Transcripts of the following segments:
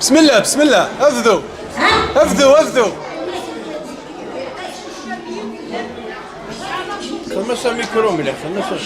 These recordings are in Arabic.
بسم الله بسم الله افذوا افذوا افذوا خمسة ميكرو مليح خمسة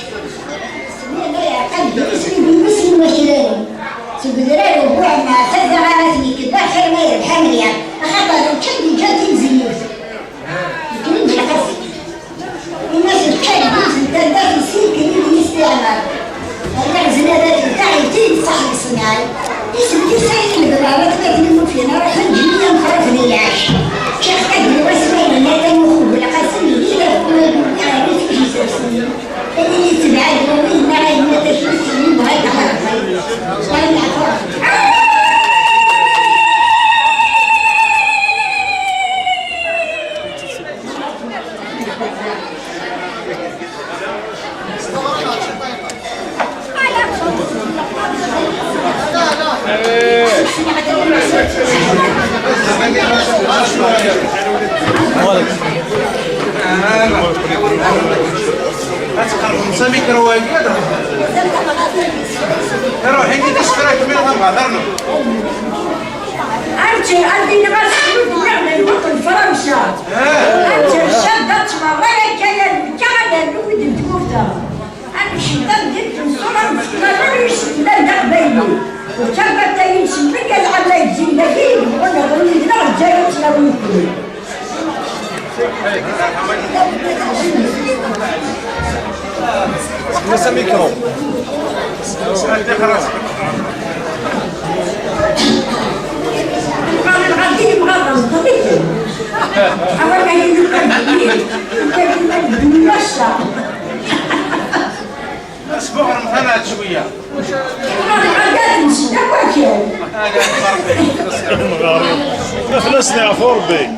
سامي كروي روح انت تشترك منها غادرنا انت عندي نبات نعمل بطل فرنسا انت شدت مرة كان الود الدوفتا انا شدت جبت الصورة ما نريش لا بيني وكبت يمشي بقى على الزندقين وانا ضروري لا جايت لا ويكون خمسة ميكرو اسبوع رمضان شويه خلصنا يا فوربي